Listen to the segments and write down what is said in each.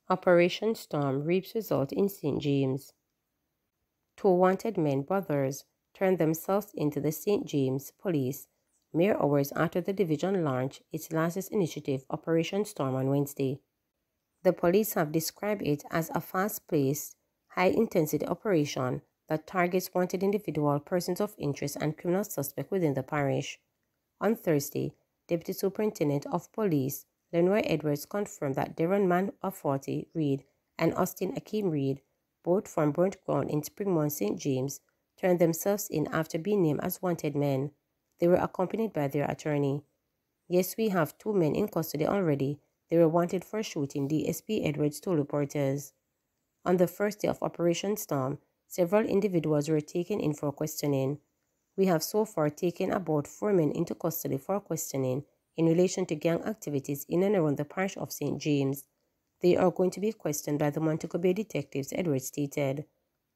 Operation Storm reaps result in St. James. Two wanted men, brothers, turned themselves into the St. James Police mere hours after the division launched its latest initiative, Operation Storm, on Wednesday. The police have described it as a fast-paced, high-intensity operation that targets wanted individual persons of interest and criminal suspects within the parish. On Thursday, Deputy Superintendent of Police Lenore Edwards confirmed that Darren Manafforti Reed and Austin Akeem Reed, both from Burnt Ground in Springmont, St. James, turned themselves in after being named as wanted men. They were accompanied by their attorney. "Yes, we have 2 men in custody already. They were wanted for shooting," DSP Edwards told reporters. On the first day of Operation Storm, several individuals were taken in for questioning. "We have so far taken about 4 men into custody for questioning in relation to gang activities in and around the parish of St. James. They are going to be questioned by the Montego Bay detectives," Edwards stated.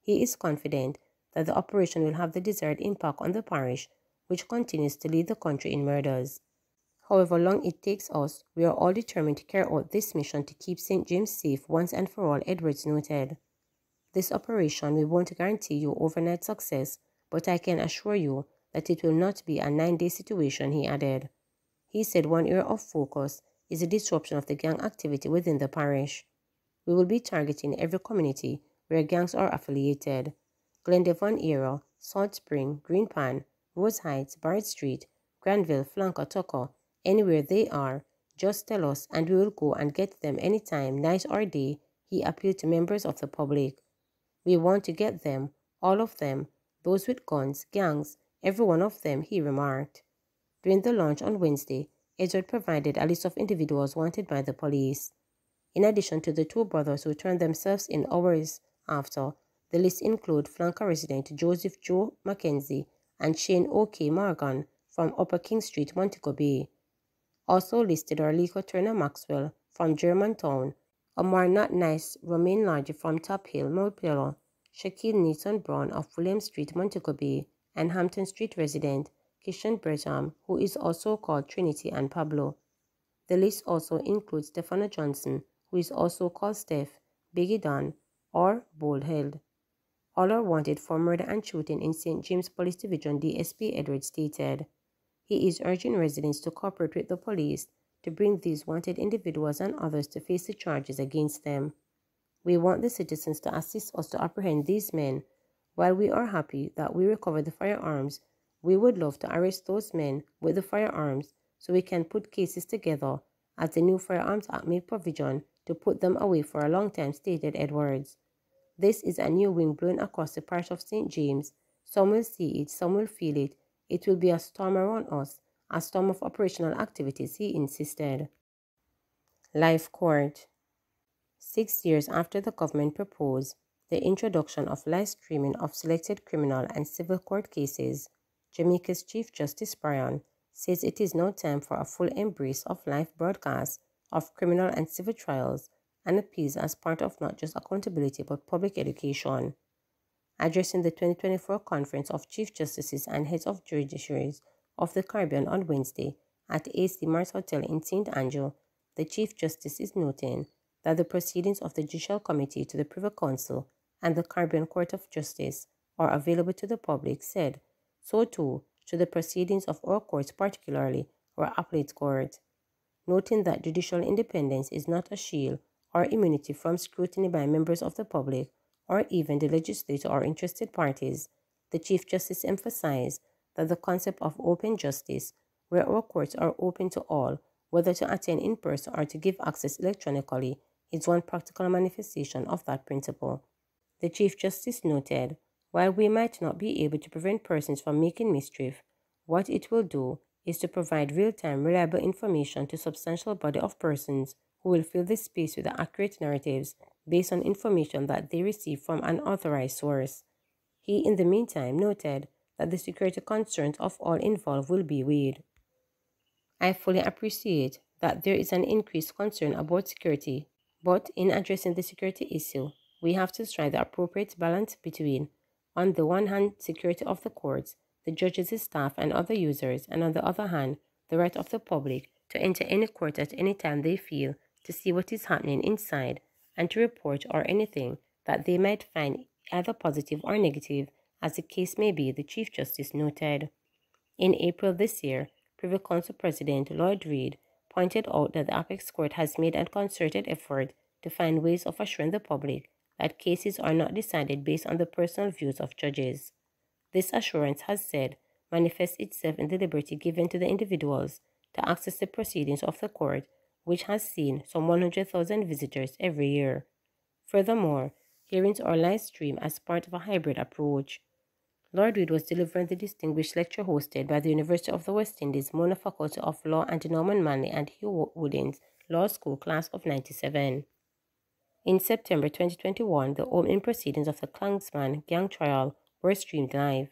He is confident that the operation will have the desired impact on the parish, which continues to lead the country in murders. "However long it takes us, we are all determined to carry out this mission to keep St. James safe once and for all," Edwards noted. "This operation, we won't guarantee you overnight success, but I can assure you that it will not be a 9-day situation," he added. He said one area of focus is the disruption of the gang activity within the parish. "We will be targeting every community where gangs are affiliated. Glendevon area, Salt Spring, Green Pan, Rose Heights, Barrett Street, Granville, Flanker, Tucker, anywhere they are, just tell us and we will go and get them anytime, night or day," he appealed to members of the public. "We want to get them, all of them, those with guns, gangs, every one of them," he remarked. During the launch on Wednesday, Edwards provided a list of individuals wanted by the police. In addition to the 2 brothers who turned themselves in hours after, the list includes Flanker resident Joseph Joe Mackenzie and Shane O.K. Morgan from Upper King Street, Montego Bay. Also listed are Lico Turner Maxwell from Germantown, Omar Not Nice Romain Lodge from Top Hill, Montpellier, Shaquille Nathan Brown of William Street, Montego Bay, and Hampton Street resident Kishan Bretham, who is also called Trinity and Pablo. The list also includes Stefano Johnson, who is also called Steph, Biggie Don, or Boldhead. All are wanted for murder and shooting in St. James Police Division, DSP Edwards stated. He is urging residents to cooperate with the police to bring these wanted individuals and others to face the charges against them. "We want the citizens to assist us to apprehend these men. While we are happy that we recovered the firearms, we would love to arrest those men with the firearms so we can put cases together, as the new Firearms Act makes provision to put them away for a long time," stated Edwards. "This is a new wind blowing across the parish of St. James. Some will see it, some will feel it. It will be a storm around us, a storm of operational activities," he insisted. Life Court. 6 years after the government proposed the introduction of live streaming of selected criminal and civil court cases, Jamaica's Chief Justice Bryan says it is now time for a full embrace of live broadcasts of criminal and civil trials and appeals as part of not just accountability but public education. Addressing the 2024 Conference of Chief Justices and Heads of Judiciaries of the Caribbean on Wednesday at the AC Mars Hotel in St. Andrew, the Chief Justice is noting that the proceedings of the Judicial Committee to the Privy Council and the Caribbean Court of Justice are available to the public, said, "So too should the proceedings of our courts, particularly our appellate court." Noting that judicial independence is not a shield or immunity from scrutiny by members of the public or even the legislature or interested parties, the Chief Justice emphasized that the concept of open justice, where our courts are open to all, whether to attend in person or to give access electronically, is one practical manifestation of that principle. The Chief Justice noted, while we might not be able to prevent persons from making mischief, what it will do is to provide real-time, reliable information to a substantial body of persons who will fill this space with accurate narratives based on information that they receive from an authorized source. He, in the meantime, noted that the security concerns of all involved will be weighed. "I fully appreciate that there is an increased concern about security, but in addressing the security issue, we have to strike the appropriate balance between, on the one hand, security of the courts, the judges' staff, and other users, and on the other hand, the right of the public to enter any court at any time they feel to see what is happening inside and to report or anything that they might find either positive or negative, as the case may be, the Chief Justice noted. In April this year, Privy Council President Lloyd Reid pointed out that the Apex Court has made a concerted effort to find ways of assuring the public that cases are not decided based on the personal views of judges. This assurance, has said, manifests itself in the liberty given to the individuals to access the proceedings of the court, which has seen some 100,000 visitors every year. Furthermore, hearings are live streamed as part of a hybrid approach. Lord Reid was delivering the distinguished lecture hosted by the University of the West Indies Mona Faculty of Law and Norman Manley and Hugh Woodin's Law School class of 97. In September 2021, the opening proceedings of the Klansman gang trial were streamed live.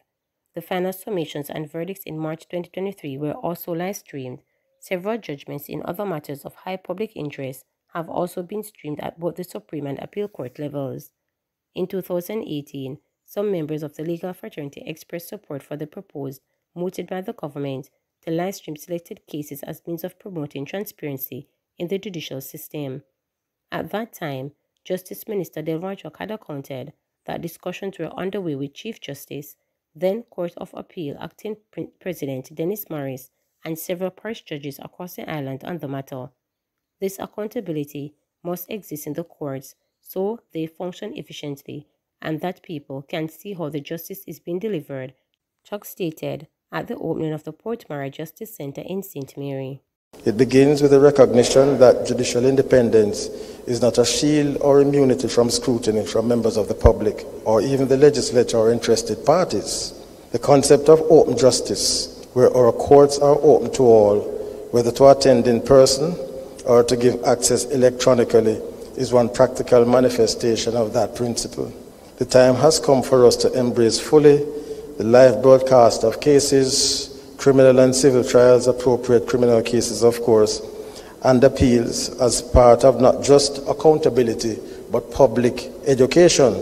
The final summations and verdicts in March 2023 were also live streamed. Several judgments in other matters of high public interest have also been streamed at both the Supreme and Appeal Court levels. In 2018, some members of the legal fraternity expressed support for the proposed, mooted by the government, to live stream selected cases as means of promoting transparency in the judicial system. At that time, Justice Minister Delroy Chuck had accounted that discussions were underway with Chief Justice, then Court of Appeal Acting President Dennis Morris, and several parish judges across the island on the matter. This accountability must exist in the courts so they function efficiently and that people can see how the justice is being delivered, Chuck stated at the opening of the Portmara Justice Center in St. Mary. It begins with a recognition that judicial independence is not a shield or immunity from scrutiny from members of the public or even the legislature or interested parties. The concept of open justice, where our courts are open to all, whether to attend in person or to give access electronically, is one practical manifestation of that principle. The time has come for us to embrace fully the live broadcast of cases, criminal and civil trials, appropriate criminal cases, of course, and appeals as part of not just accountability, but public education.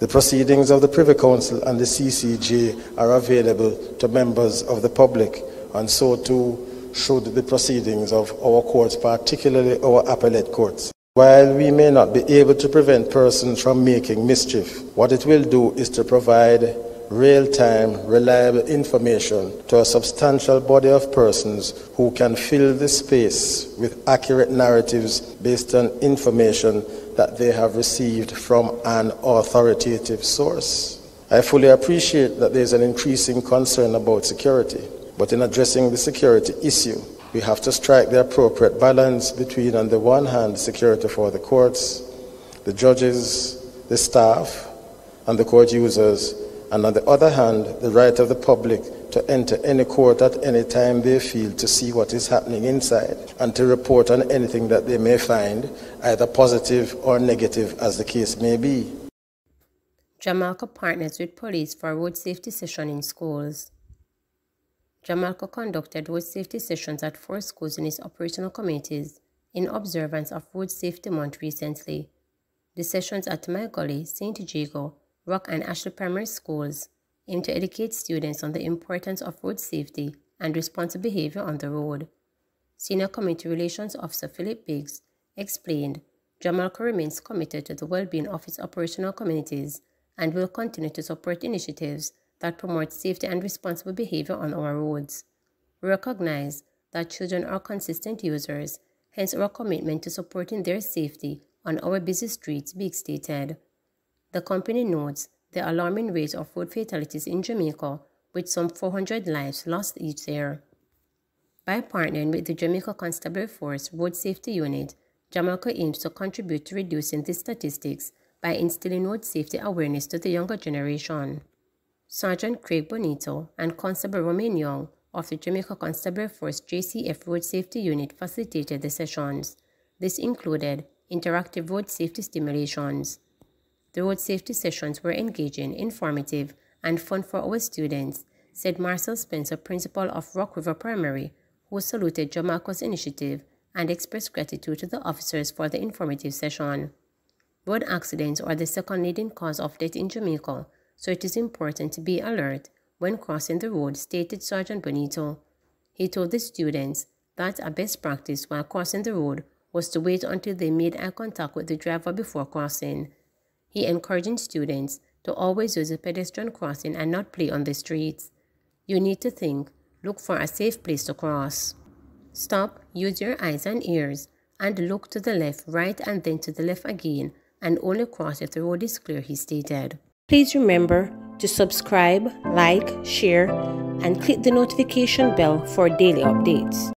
The proceedings of the Privy Council and the CCJ are available to members of the public, and so too should the proceedings of our courts, particularly our appellate courts. While we may not be able to prevent persons from making mischief, what it will do is to provide real-time, reliable information to a substantial body of persons who can fill the space with accurate narratives based on information that they have received from an authoritative source. I fully appreciate that there is an increasing concern about security, but in addressing the security issue, we have to strike the appropriate balance between, on the one hand, security for the courts, the judges, the staff, and the court users, and on the other hand, the right of the public to enter any court at any time they feel to see what is happening inside and to report on anything that they may find, either positive or negative as the case may be. Jamaica partners with police for road safety session in schools. Jamaica conducted road safety sessions at 4 schools in its operational communities in observance of Road Safety Month recently. The sessions at My Gully, St. Jago, Rock and Ashley Primary Schools aim to educate students on the importance of road safety and responsible behavior on the road. Senior Community Relations Officer Philip Biggs explained, Jamaica remains committed to the well-being of its operational communities and will continue to support initiatives that promote safety and responsible behavior on our roads. We recognize that children are consistent users, hence our commitment to supporting their safety on our busy streets, Biggs stated. The company notes the alarming rate of road fatalities in Jamaica, with some 400 lives lost each year. By partnering with the Jamaica Constabulary Force Road Safety Unit, Jamaica aims to contribute to reducing these statistics by instilling road safety awareness to the younger generation. Sergeant Craig Bonito and Constable Romain Young of the Jamaica Constabulary Force JCF Road Safety Unit facilitated the sessions. This included interactive road safety stimulations. The road safety sessions were engaging, informative, and fun for our students, said Marcel Spencer, principal of Rock River Primary, who saluted Jamaica's initiative and expressed gratitude to the officers for the informative session. Road accidents are the second leading cause of death in Jamaica, so it is important to be alert when crossing the road, stated Sergeant Bonito. He told the students that a best practice while crossing the road was to wait until they made eye contact with the driver before crossing. He encouraged students to always use a pedestrian crossing and not play on the streets. You need to think, look for a safe place to cross. Stop, use your eyes and ears, and look to the left, right, and then to the left again, and only cross if the road is clear, he stated. Please remember to subscribe, like, share, and click the notification bell for daily updates.